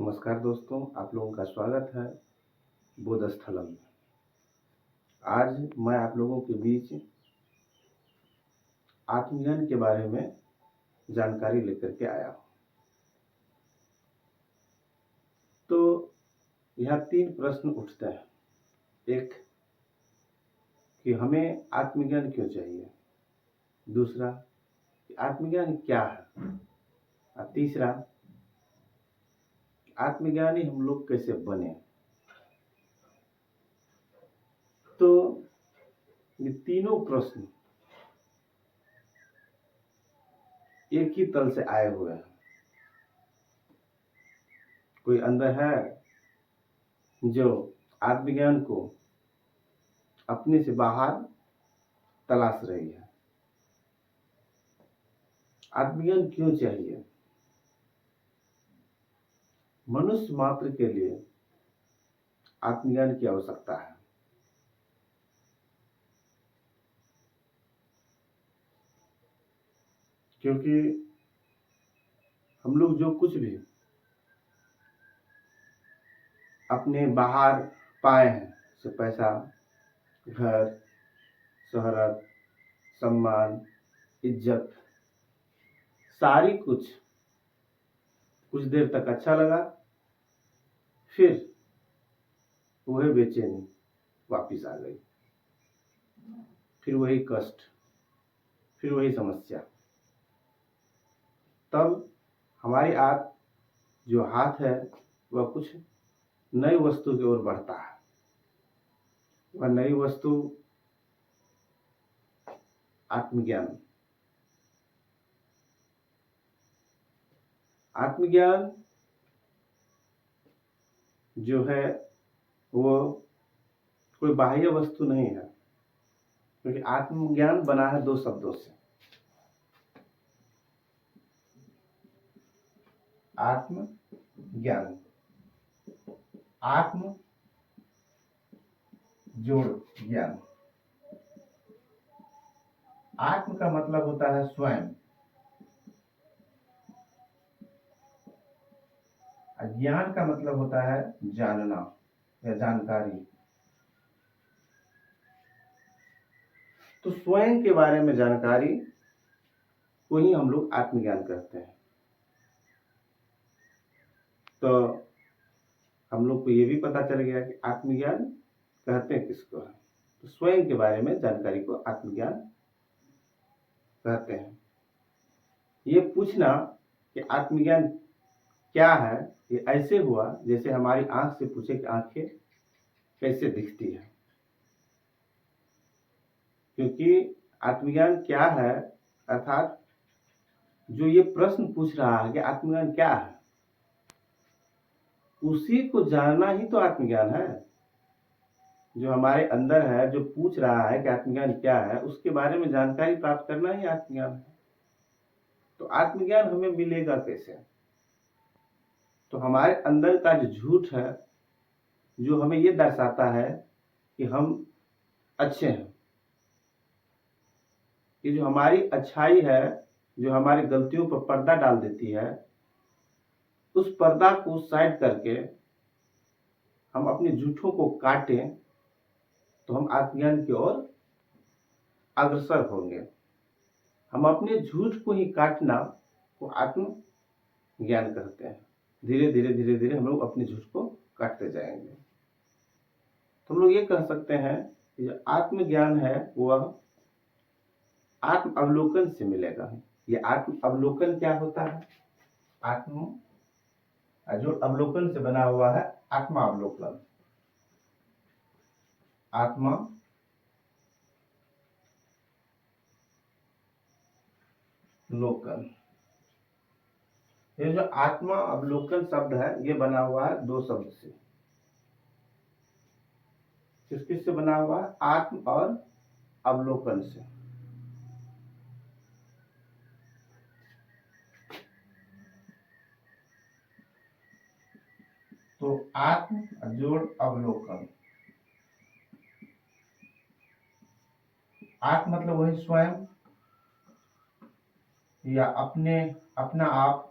नमस्कार दोस्तों, आप लोगों का स्वागत है बोधस्थलम में। आज मैं आप लोगों के बीच आत्मज्ञान के बारे में जानकारी लेकर के आया हूँ। तो यहाँ 3 प्रश्न उठते हैं। एक कि हमें आत्मज्ञान क्यों चाहिए, दूसरा कि आत्मज्ञान क्या है, और तीसरा आत्मज्ञानी हम लोग कैसे बने। तो ये तीनों प्रश्न एक ही तल से आए हुए हैं। कोई अंदर है जो आत्मज्ञान को अपने से बाहर तलाश रही है। आत्मज्ञान क्यों चाहिए? मनुष्य मात्र के लिए आत्मज्ञान की आवश्यकता है। क्योंकि हम लोग जो कुछ भी अपने बाहर पाए हैं, जैसे पैसा, घर, शोहरत, सम्मान, इज्जत, सारी कुछ देर तक अच्छा लगा, फिर वही बेचैनी वापिस आ गई, फिर वही कष्ट, फिर वही समस्या। तब हमारी जो हाथ है वह कुछ नई वस्तु की ओर बढ़ता है। वह नई वस्तु आत्मज्ञान। आत्मज्ञान जो है वो कोई बाह्य वस्तु नहीं है, क्योंकि आत्मज्ञान बना है 2 शब्दों से। आत्मज्ञान, आत्म जोड़ ज्ञान। आत्म का मतलब होता है स्वयं, ज्ञान का मतलब होता है जानना या जानकारी। तो स्वयं के बारे में जानकारी को ही हम लोग आत्मज्ञान कहते हैं। तो हम लोग को ये भी पता चल गया कि आत्मज्ञान कहते हैं किसको है। तो स्वयं के बारे में जानकारी को आत्मज्ञान कहते हैं। ये पूछना कि आत्मज्ञान क्या है, ये ऐसे हुआ जैसे हमारी आंख से पूछे कि आंखें कैसे दिखती है। क्योंकि आत्मज्ञान क्या है, अर्थात जो ये प्रश्न पूछ रहा है कि आत्मज्ञान क्या है, उसी को जानना ही तो आत्मज्ञान है। जो हमारे अंदर है, जो पूछ रहा है कि आत्मज्ञान क्या है, उसके बारे में जानकारी प्राप्त करना ही आत्मज्ञान है। तो आत्मज्ञान हमें मिलेगा कैसे? तो हमारे अंदर का जो झूठ है, जो हमें ये दर्शाता है कि हम अच्छे हैं, कि जो हमारी अच्छाई है, जो हमारी गलतियों पर पर्दा डाल देती है, उस पर्दा को साइड करके हम अपने झूठों को काटें, तो हम आत्मज्ञान की ओर अग्रसर होंगे। हम अपने झूठ को ही काटना को आत्मज्ञान कहते हैं। धीरे धीरे हम लोग अपने झूठ को काटते जाएंगे। तो हम लोग ये कह सकते हैं कि जो आत्मज्ञान है वह आत्म अवलोकन से मिलेगा। ये आत्म अवलोकन क्या होता है? आत्म जो अवलोकन से बना हुआ है, आत्मावलोकन। आत्मा लोकन। ये जो आत्मा अवलोकन शब्द है, ये बना हुआ है 2 शब्द से। किससे बना हुआ है? आत्म और अवलोकन से। तो आत्म जोड़ अवलोकन। आत्म मतलब वही स्वयं या अपना आप।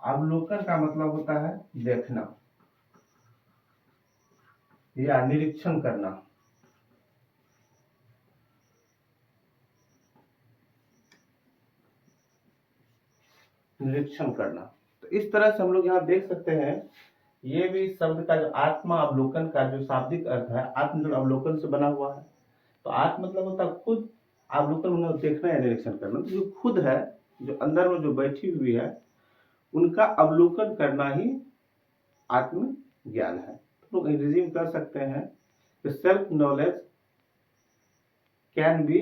अवलोकन का मतलब होता है देखना या निरीक्षण करना। निरीक्षण करना, तो इस तरह से हम लोग यहाँ देख सकते हैं, ये भी शब्द का जो आत्मा अवलोकन का जो शाब्दिक अर्थ है, आत्म जो अवलोकन से बना हुआ है। तो आत्म मतलब होता है खुद, अवलोकन मतलब देखना या निरीक्षण करना। तो जो खुद है, जो अंदर में जो बैठी हुई है, उनका अवलोकन करना ही आत्म ज्ञान है। तो लोग अंग्रेजी में कर सकते हैं, self knowledge can be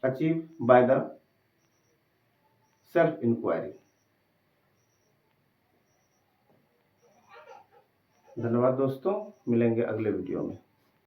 achieve by the self inquiry. धन्यवाद दोस्तों, मिलेंगे अगले वीडियो में।